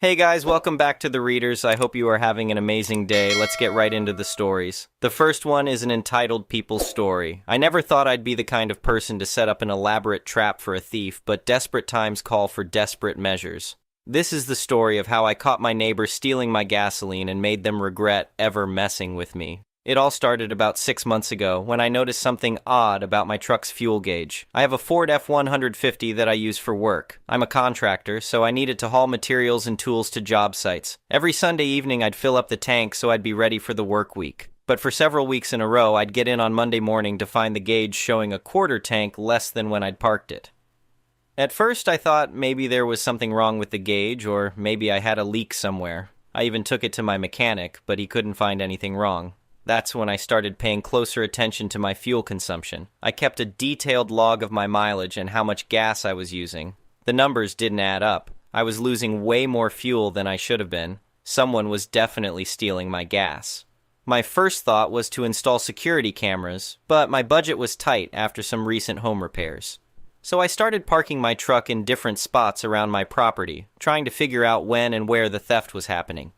Hey guys, welcome back to The Readers. I hope you are having an amazing day. Let's get right into the stories. The first one is an entitled people story. I never thought I'd be the kind of person to set up an elaborate trap for a thief, but desperate times call for desperate measures. This is the story of how I caught my neighbor stealing my gasoline and made them regret ever messing with me. It all started about 6 months ago when I noticed something odd about my truck's fuel gauge. I have a Ford F-150 that I use for work. I'm a contractor, so I needed to haul materials and tools to job sites. Every Sunday evening I'd fill up the tank so I'd be ready for the work week. But for several weeks in a row, I'd get in on Monday morning to find the gauge showing a quarter tank less than when I'd parked it. At first I thought maybe there was something wrong with the gauge, or maybe I had a leak somewhere. I even took it to my mechanic, but he couldn't find anything wrong. That's when I started paying closer attention to my fuel consumption. I kept a detailed log of my mileage and how much gas I was using. The numbers didn't add up. I was losing way more fuel than I should have been. Someone was definitely stealing my gas. My first thought was to install security cameras, but my budget was tight after some recent home repairs. So I started parking my truck in different spots around my property, trying to figure out when and where the theft was happening.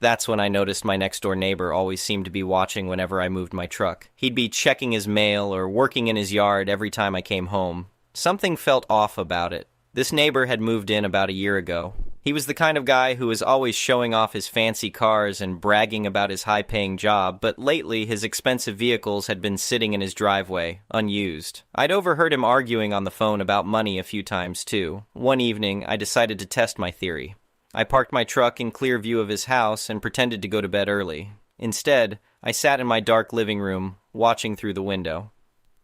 That's when I noticed my next-door neighbor always seemed to be watching whenever I moved my truck. He'd be checking his mail or working in his yard every time I came home. Something felt off about it. This neighbor had moved in about a year ago. He was the kind of guy who was always showing off his fancy cars and bragging about his high-paying job, but lately his expensive vehicles had been sitting in his driveway, unused. I'd overheard him arguing on the phone about money a few times, too. One evening, I decided to test my theory. I parked my truck in clear view of his house and pretended to go to bed early. Instead, I sat in my dark living room, watching through the window.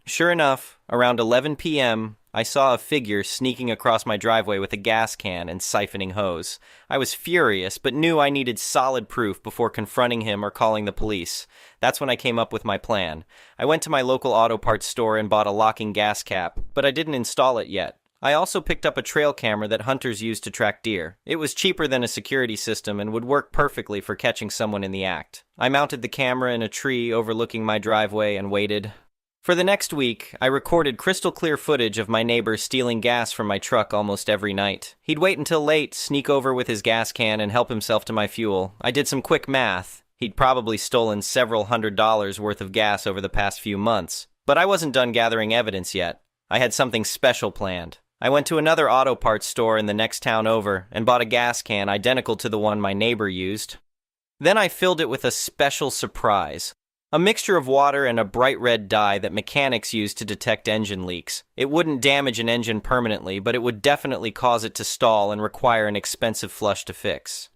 Sure enough, around 11 p.m., I saw a figure sneaking across my driveway with a gas can and siphoning hose. I was furious, but knew I needed solid proof before confronting him or calling the police. That's when I came up with my plan. I went to my local auto parts store and bought a locking gas cap, but I didn't install it yet. I also picked up a trail camera that hunters use to track deer. It was cheaper than a security system and would work perfectly for catching someone in the act. I mounted the camera in a tree overlooking my driveway and waited. For the next week, I recorded crystal clear footage of my neighbor stealing gas from my truck almost every night. He'd wait until late, sneak over with his gas can, and help himself to my fuel. I did some quick math. He'd probably stolen several $100s worth of gas over the past few months. But I wasn't done gathering evidence yet. I had something special planned. I went to another auto parts store in the next town over and bought a gas can identical to the one my neighbor used. Then I filled it with a special surprise. A mixture of water and a bright red dye that mechanics use to detect engine leaks. It wouldn't damage an engine permanently, but it would definitely cause it to stall and require an expensive flush to fix.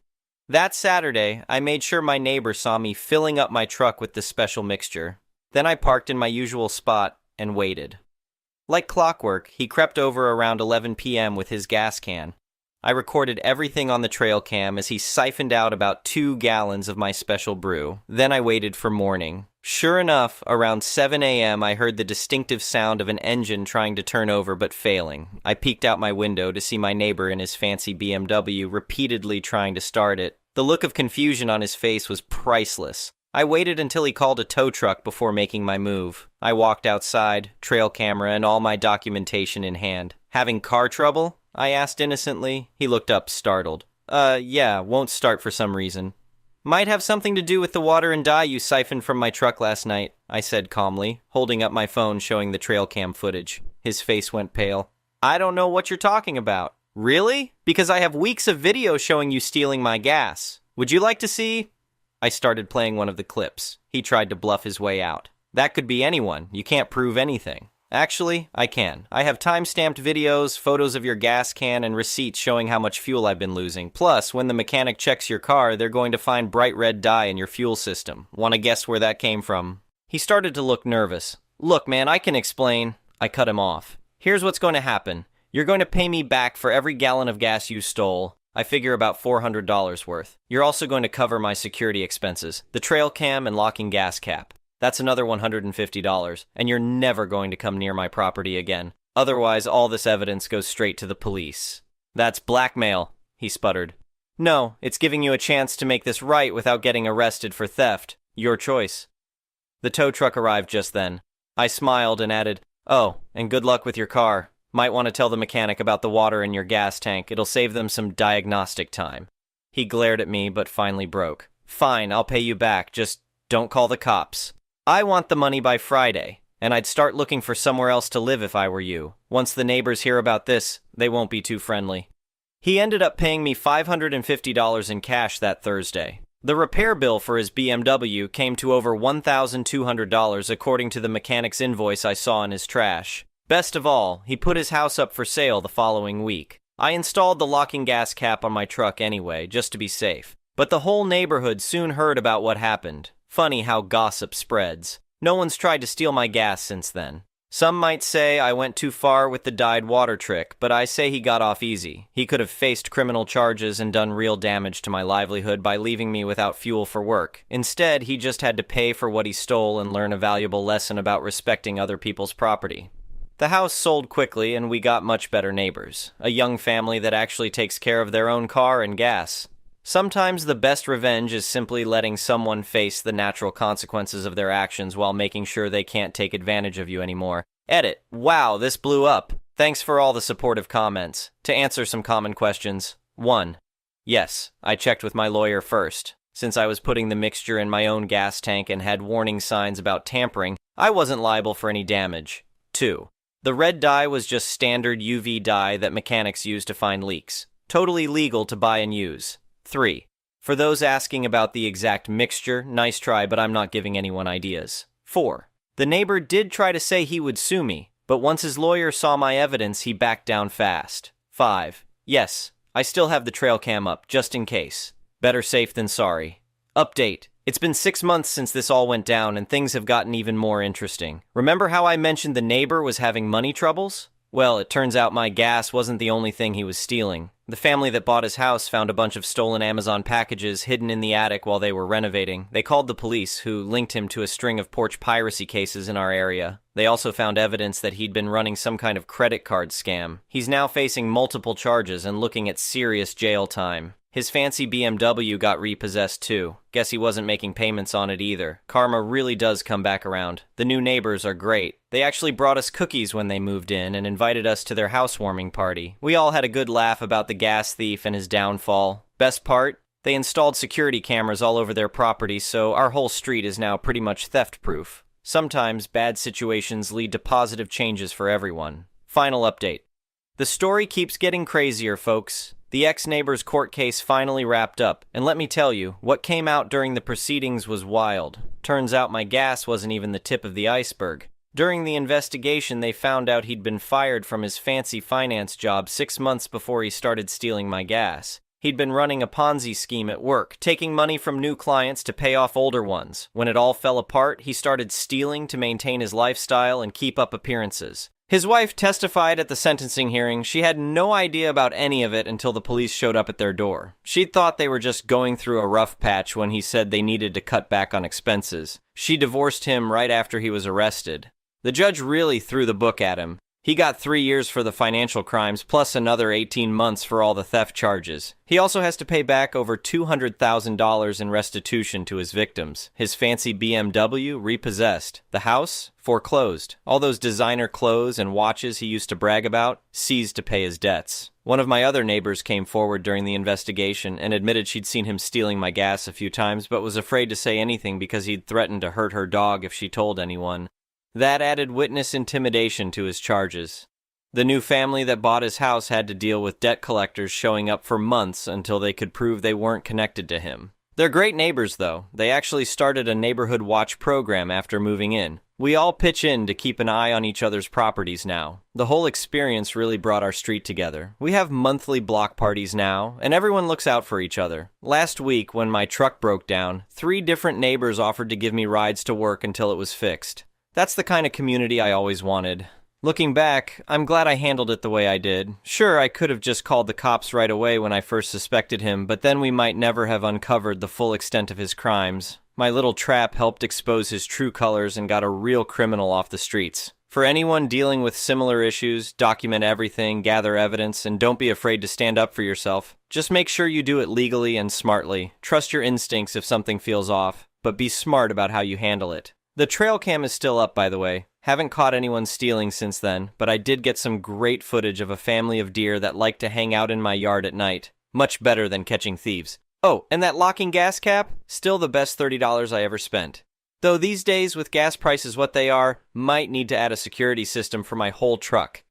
That Saturday, I made sure my neighbor saw me filling up my truck with this special mixture. Then I parked in my usual spot and waited. Like clockwork, he crept over around 11 p.m. with his gas can. I recorded everything on the trail cam as he siphoned out about 2 gallons of my special brew. Then I waited for morning. Sure enough, around 7 a.m. I heard the distinctive sound of an engine trying to turn over but failing. I peeked out my window to see my neighbor in his fancy BMW repeatedly trying to start it. The look of confusion on his face was priceless. I waited until he called a tow truck before making my move. I walked outside, trail camera and all my documentation in hand. "Having car trouble?" I asked innocently. He looked up, startled. Yeah, won't start for some reason." "Might have something to do with the water and dye you siphoned from my truck last night," I said calmly, holding up my phone showing the trail cam footage. His face went pale. "I don't know what you're talking about." "Really? Because I have weeks of video showing you stealing my gas. Would you like to see?" I started playing one of the clips. He tried to bluff his way out. "That could be anyone. You can't prove anything." "Actually, I can. I have time-stamped videos, photos of your gas can, and receipts showing how much fuel I've been losing. Plus, when the mechanic checks your car, they're going to find bright red dye in your fuel system. Want to guess where that came from?" He started to look nervous. "Look, man, I can explain." I cut him off. "Here's what's going to happen. You're going to pay me back for every gallon of gas you stole. I figure about $400 worth. You're also going to cover my security expenses, the trail cam and locking gas cap. That's another $150, and you're never going to come near my property again. Otherwise, all this evidence goes straight to the police." "That's blackmail," he sputtered. "No, it's giving you a chance to make this right without getting arrested for theft. Your choice." The tow truck arrived just then. I smiled and added, "Oh, and good luck with your car. Might want to tell the mechanic about the water in your gas tank. It'll save them some diagnostic time." He glared at me, but finally broke. Fine, I'll pay you back, just don't call the cops. I want the money by Friday, and I'd start looking for somewhere else to live if I were you. Once the neighbors hear about this, they won't be too friendly. He ended up paying me $550 in cash that Thursday. The repair bill for his BMW came to over $1,200 according to the mechanic's invoice I saw in his trash. Best of all, he put his house up for sale the following week. I installed the locking gas cap on my truck anyway, just to be safe. But the whole neighborhood soon heard about what happened. Funny how gossip spreads. No one's tried to steal my gas since then. Some might say I went too far with the dyed water trick, but I say he got off easy. He could have faced criminal charges and done real damage to my livelihood by leaving me without fuel for work. Instead, he just had to pay for what he stole and learn a valuable lesson about respecting other people's property. The house sold quickly and we got much better neighbors. A young family that actually takes care of their own car and gas. Sometimes the best revenge is simply letting someone face the natural consequences of their actions while making sure they can't take advantage of you anymore. Edit. Wow, this blew up. Thanks for all the supportive comments. To answer some common questions. 1. Yes, I checked with my lawyer first. Since I was putting the mixture in my own gas tank and had warning signs about tampering, I wasn't liable for any damage. 2. The red dye was just standard UV dye that mechanics use to find leaks. Totally legal to buy and use. 3. For those asking about the exact mixture, nice try, but I'm not giving anyone ideas. 4. The neighbor did try to say he would sue me, but once his lawyer saw my evidence, he backed down fast. 5. Yes, I still have the trail cam up, just in case. Better safe than sorry. Update. It's been 6 months since this all went down, and things have gotten even more interesting. Remember how I mentioned the neighbor was having money troubles? Well, it turns out my gas wasn't the only thing he was stealing. The family that bought his house found a bunch of stolen Amazon packages hidden in the attic while they were renovating. They called the police, who linked him to a string of porch piracy cases in our area. They also found evidence that he'd been running some kind of credit card scam. He's now facing multiple charges and looking at serious jail time. His fancy BMW got repossessed too. Guess he wasn't making payments on it either. Karma really does come back around. The new neighbors are great. They actually brought us cookies when they moved in and invited us to their housewarming party. We all had a good laugh about the gas thief and his downfall. Best part? They installed security cameras all over their property, so our whole street is now pretty much theft-proof. Sometimes bad situations lead to positive changes for everyone. Final update. The story keeps getting crazier, folks. The ex-neighbor's court case finally wrapped up, and let me tell you, what came out during the proceedings was wild. Turns out my gas wasn't even the tip of the iceberg. During the investigation, they found out he'd been fired from his fancy finance job 6 months before he started stealing my gas. He'd been running a Ponzi scheme at work, taking money from new clients to pay off older ones. When it all fell apart, he started stealing to maintain his lifestyle and keep up appearances. His wife testified at the sentencing hearing she had no idea about any of it until the police showed up at their door. She thought they were just going through a rough patch when he said they needed to cut back on expenses. She divorced him right after he was arrested. The judge really threw the book at him. He got 3 years for the financial crimes, plus another 18 months for all the theft charges. He also has to pay back over $200,000 in restitution to his victims. His fancy BMW repossessed. The house foreclosed. All those designer clothes and watches he used to brag about seized to pay his debts. One of my other neighbors came forward during the investigation and admitted she'd seen him stealing my gas a few times, but was afraid to say anything because he'd threatened to hurt her dog if she told anyone. That added witness intimidation to his charges. The new family that bought his house had to deal with debt collectors showing up for months until they could prove they weren't connected to him. They're great neighbors, though. They actually started a neighborhood watch program after moving in. We all pitch in to keep an eye on each other's properties now. The whole experience really brought our street together. We have monthly block parties now, and everyone looks out for each other. Last week, when my truck broke down, 3 different neighbors offered to give me rides to work until it was fixed. That's the kind of community I always wanted. Looking back, I'm glad I handled it the way I did. Sure, I could have just called the cops right away when I first suspected him, but then we might never have uncovered the full extent of his crimes. My little trap helped expose his true colors and got a real criminal off the streets. For anyone dealing with similar issues, document everything, gather evidence, and don't be afraid to stand up for yourself. Just make sure you do it legally and smartly. Trust your instincts if something feels off, but be smart about how you handle it. The trail cam is still up, by the way. Haven't caught anyone stealing since then, but I did get some great footage of a family of deer that liked to hang out in my yard at night. Much better than catching thieves. Oh, and that locking gas cap? Still the best $30 I ever spent. Though these days, with gas prices what they are, might need to add a security system for my whole truck.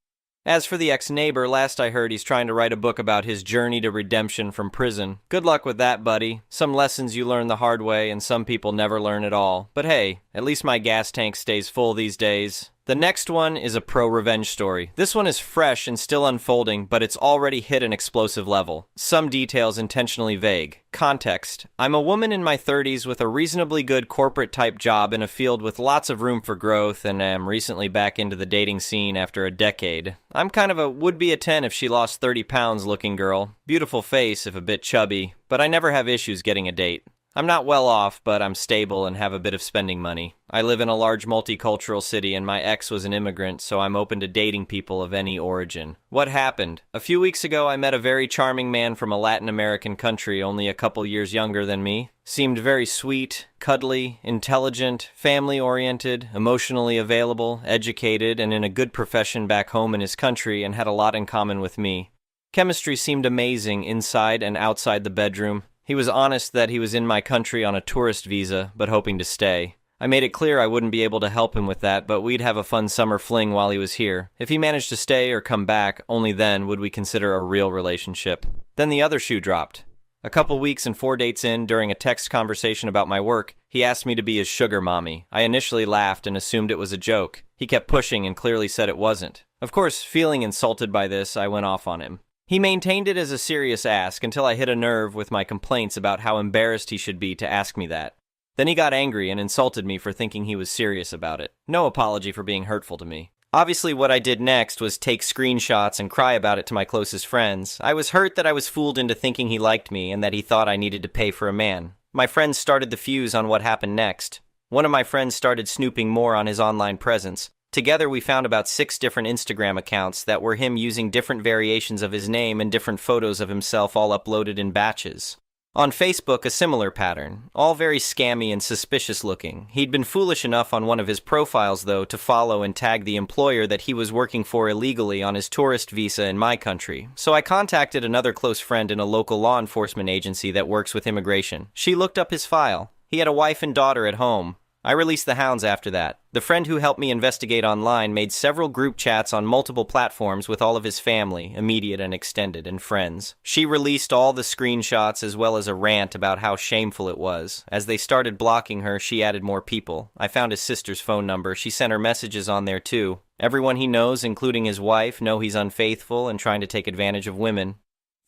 As for the ex-neighbor, last I heard he's trying to write a book about his journey to redemption from prison. Good luck with that, buddy. Some lessons you learn the hard way, and some people never learn at all. But hey, at least my gas tank stays full these days. The next one is a pro-revenge story. This one is fresh and still unfolding, but it's already hit an explosive level. Some details intentionally vague. Context: I'm a woman in my 30s with a reasonably good corporate-type job in a field with lots of room for growth, and am recently back into the dating scene after a decade. I'm kind of a would-be a 10 if she lost 30 pounds looking girl. Beautiful face if a bit chubby, but I never have issues getting a date. I'm not well off, but I'm stable and have a bit of spending money. I live in a large multicultural city and my ex was an immigrant, so I'm open to dating people of any origin. What happened? A few weeks ago, I met a very charming man from a Latin American country only a couple years younger than me. Seemed very sweet, cuddly, intelligent, family-oriented, emotionally available, educated, and in a good profession back home in his country, and had a lot in common with me. Chemistry seemed amazing inside and outside the bedroom. He was honest that he was in my country on a tourist visa, but hoping to stay. I made it clear I wouldn't be able to help him with that, but we'd have a fun summer fling while he was here. If he managed to stay or come back, only then would we consider a real relationship. Then the other shoe dropped. A couple weeks and 4 dates in, during a text conversation about my work, he asked me to be his sugar mommy. I initially laughed and assumed it was a joke. He kept pushing and clearly said it wasn't. Of course, feeling insulted by this, I went off on him. He maintained it as a serious ask until I hit a nerve with my complaints about how embarrassed he should be to ask me that. Then he got angry and insulted me for thinking he was serious about it. No apology for being hurtful to me. Obviously, what I did next was take screenshots and cry about it to my closest friends. I was hurt that I was fooled into thinking he liked me and that he thought I needed to pay for a man. My friends started the fuse on what happened next. One of my friends started snooping more on his online presence. Together, we found about 6 different Instagram accounts that were him using different variations of his name and different photos of himself all uploaded in batches. On Facebook, a similar pattern, all very scammy and suspicious looking. He'd been foolish enough on one of his profiles, though, to follow and tag the employer that he was working for illegally on his tourist visa in my country. So I contacted another close friend in a local law enforcement agency that works with immigration. She looked up his file. He had a wife and daughter at home. I released the hounds after that. The friend who helped me investigate online made several group chats on multiple platforms with all of his family, immediate and extended, and friends. She released all the screenshots as well as a rant about how shameful it was. As they started blocking her, she added more people. I found his sister's phone number. She sent her messages on there too. Everyone he knows, including his wife, know he's unfaithful and trying to take advantage of women.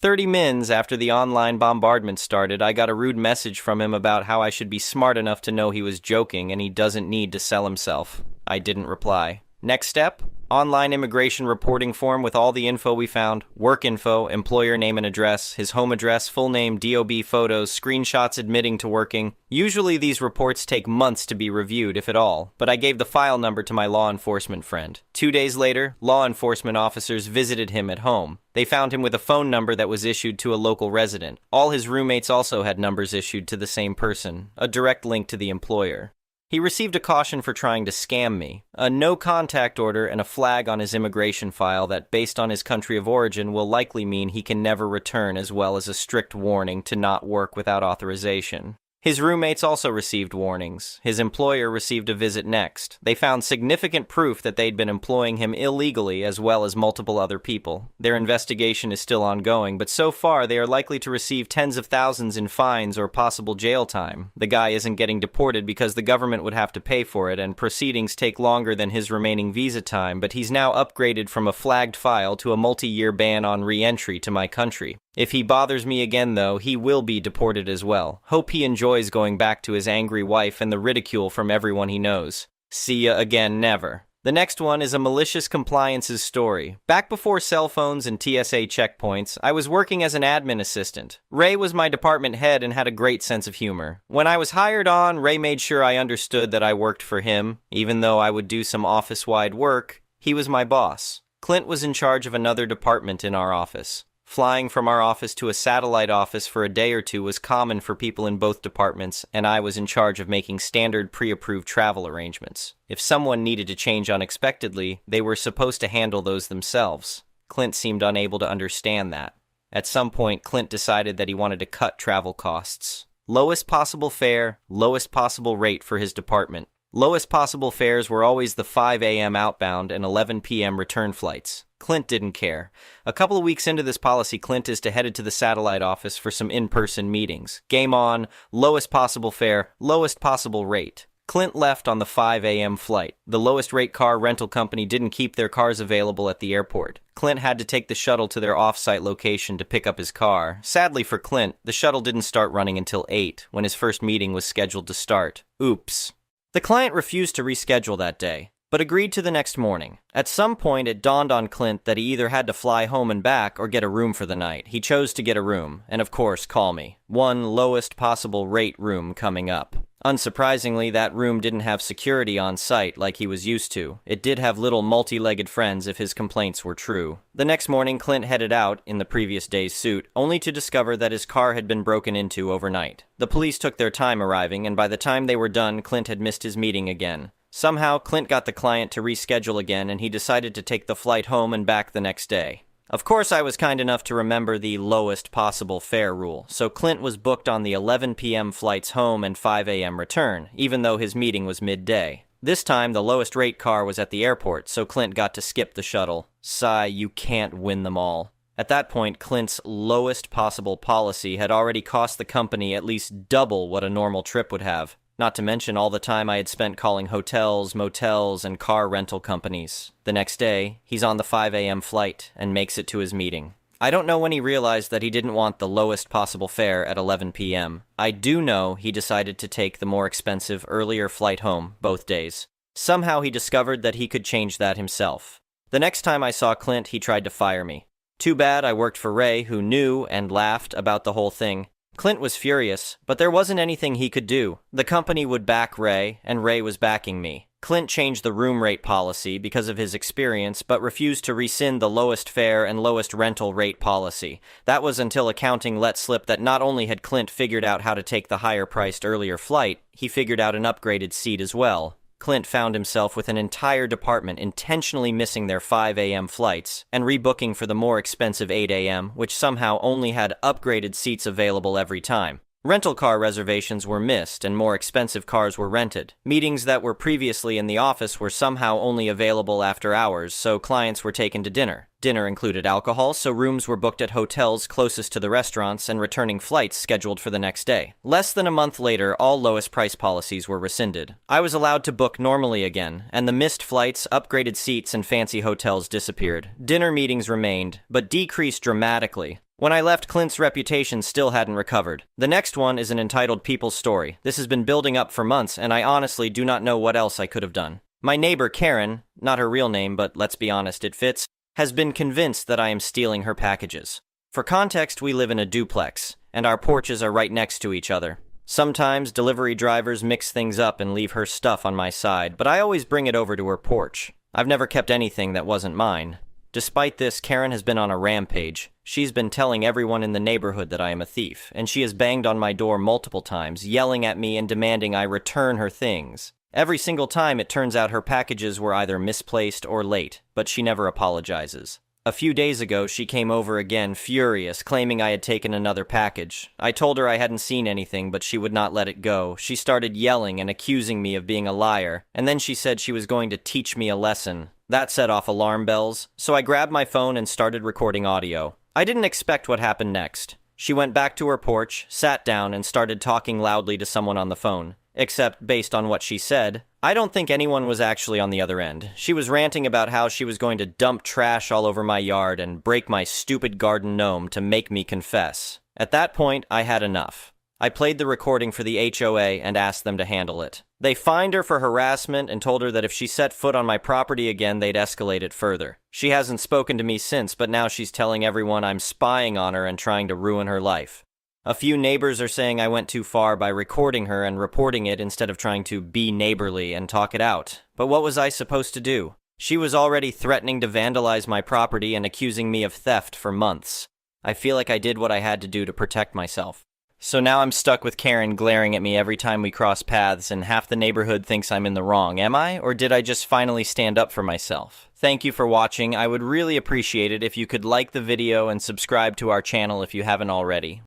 30 mins after the online bombardment started, I got a rude message from him about how I should be smart enough to know he was joking and he doesn't need to sell himself. I didn't reply. Next step? Online immigration reporting form with all the info we found, work info, employer name and address, his home address, full name, DOB photos, screenshots admitting to working. Usually these reports take months to be reviewed, if at all, but I gave the file number to my law enforcement friend. 2 days later, law enforcement officers visited him at home. They found him with a phone number that was issued to a local resident. All his roommates also had numbers issued to the same person, a direct link to the employer. He received a caution for trying to scam me, a no-contact order and a flag on his immigration file that, based on his country of origin, will likely mean he can never return, as well as a strict warning to not work without authorization. His roommates also received warnings. His employer received a visit next. They found significant proof that they'd been employing him illegally as well as multiple other people. Their investigation is still ongoing, but so far they are likely to receive tens of thousands in fines or possible jail time. The guy isn't getting deported because the government would have to pay for it, and proceedings take longer than his remaining visa time, but he's now upgraded from a flagged file to a multi-year ban on re-entry to my country. If he bothers me again, though, he will be deported as well. Hope he enjoys going back to his angry wife and the ridicule from everyone he knows. See ya again, never. The next one is a malicious compliances story. Back before cell phones and TSA checkpoints, I was working as an admin assistant. Ray was my department head and had a great sense of humor. When I was hired on, Ray made sure I understood that I worked for him. Even though I would do some office-wide work, he was my boss. Clint was in charge of another department in our office. Flying from our office to a satellite office for a day or two was common for people in both departments, and I was in charge of making standard pre-approved travel arrangements. If someone needed to change unexpectedly, they were supposed to handle those themselves. Clint seemed unable to understand that. At some point, Clint decided that he wanted to cut travel costs. Lowest possible fare, lowest possible rate for his department. Lowest possible fares were always the 5 a.m. outbound and 11 p.m. return flights. Clint didn't care. A couple of weeks into this policy, Clint is headed to the satellite office for some in-person meetings. Game on, lowest possible fare, lowest possible rate. Clint left on the 5 a.m. flight. The lowest rate car rental company didn't keep their cars available at the airport. Clint had to take the shuttle to their off-site location to pick up his car. Sadly for Clint, the shuttle didn't start running until 8, when his first meeting was scheduled to start. Oops. The client refused to reschedule that day, but agreed to the next morning. At some point, it dawned on Clint that he either had to fly home and back or get a room for the night. He chose to get a room, and of course, call me. One lowest possible rate room coming up. Unsurprisingly, that room didn't have security on site like he was used to. It did have little multi-legged friends if his complaints were true. The next morning, Clint headed out, in the previous day's suit, only to discover that his car had been broken into overnight. The police took their time arriving, and by the time they were done, Clint had missed his meeting again. Somehow, Clint got the client to reschedule again, and he decided to take the flight home and back the next day. Of course, I was kind enough to remember the lowest possible fare rule, so Clint was booked on the 11 p.m. flights home and 5 a.m. return, even though his meeting was midday. This time, the lowest rate car was at the airport, so Clint got to skip the shuttle. Sigh, you can't win them all. At that point, Clint's lowest possible policy had already cost the company at least double what a normal trip would have. Not to mention all the time I had spent calling hotels, motels, and car rental companies. The next day, he's on the 5 a.m. flight and makes it to his meeting. I don't know when he realized that he didn't want the lowest possible fare at 11 p.m. I do know he decided to take the more expensive, earlier flight home both days. Somehow he discovered that he could change that himself. The next time I saw Clint, he tried to fire me. Too bad I worked for Ray, who knew and laughed about the whole thing. Clint was furious, but there wasn't anything he could do. The company would back Ray, and Ray was backing me. Clint changed the room rate policy because of his experience, but refused to rescind the lowest fare and lowest rental rate policy. That was until accounting let slip that not only had Clint figured out how to take the higher-priced earlier flight, he figured out an upgraded seat as well. Clint found himself with an entire department intentionally missing their 5 a.m. flights and rebooking for the more expensive 8 a.m., which somehow only had upgraded seats available every time. Rental car reservations were missed and more expensive cars were rented. Meetings that were previously in the office were somehow only available after hours, so clients were taken to dinner. Dinner included alcohol, so rooms were booked at hotels closest to the restaurants and returning flights scheduled for the next day. Less than a month later, all lowest price policies were rescinded. I was allowed to book normally again, and the missed flights, upgraded seats, and fancy hotels disappeared. Dinner meetings remained, but decreased dramatically. When I left, Clint's reputation still hadn't recovered. The next one is an entitled people's story. This has been building up for months, and I honestly do not know what else I could have done. My neighbor, Karen, not her real name, but let's be honest, it fits, has been convinced that I am stealing her packages. For context, we live in a duplex, and our porches are right next to each other. Sometimes delivery drivers mix things up and leave her stuff on my side, but I always bring it over to her porch. I've never kept anything that wasn't mine. Despite this, Karen has been on a rampage. She's been telling everyone in the neighborhood that I am a thief, and she has banged on my door multiple times, yelling at me and demanding I return her things. Every single time, it turns out her packages were either misplaced or late, but she never apologizes. A few days ago, she came over again, furious, claiming I had taken another package. I told her I hadn't seen anything, but she would not let it go. She started yelling and accusing me of being a liar, and then she said she was going to teach me a lesson. That set off alarm bells, so I grabbed my phone and started recording audio. I didn't expect what happened next. She went back to her porch, sat down, and started talking loudly to someone on the phone. Except, based on what she said, I don't think anyone was actually on the other end. She was ranting about how she was going to dump trash all over my yard and break my stupid garden gnome to make me confess. At that point, I had enough. I played the recording for the HOA and asked them to handle it. They fined her for harassment and told her that if she set foot on my property again, they'd escalate it further. She hasn't spoken to me since, but now she's telling everyone I'm spying on her and trying to ruin her life. A few neighbors are saying I went too far by recording her and reporting it instead of trying to be neighborly and talk it out. But what was I supposed to do? She was already threatening to vandalize my property and accusing me of theft for months. I feel like I did what I had to do to protect myself. So now I'm stuck with Karen glaring at me every time we cross paths, and half the neighborhood thinks I'm in the wrong. Am I? Or did I just finally stand up for myself? Thank you for watching. I would really appreciate it if you could like the video and subscribe to our channel if you haven't already.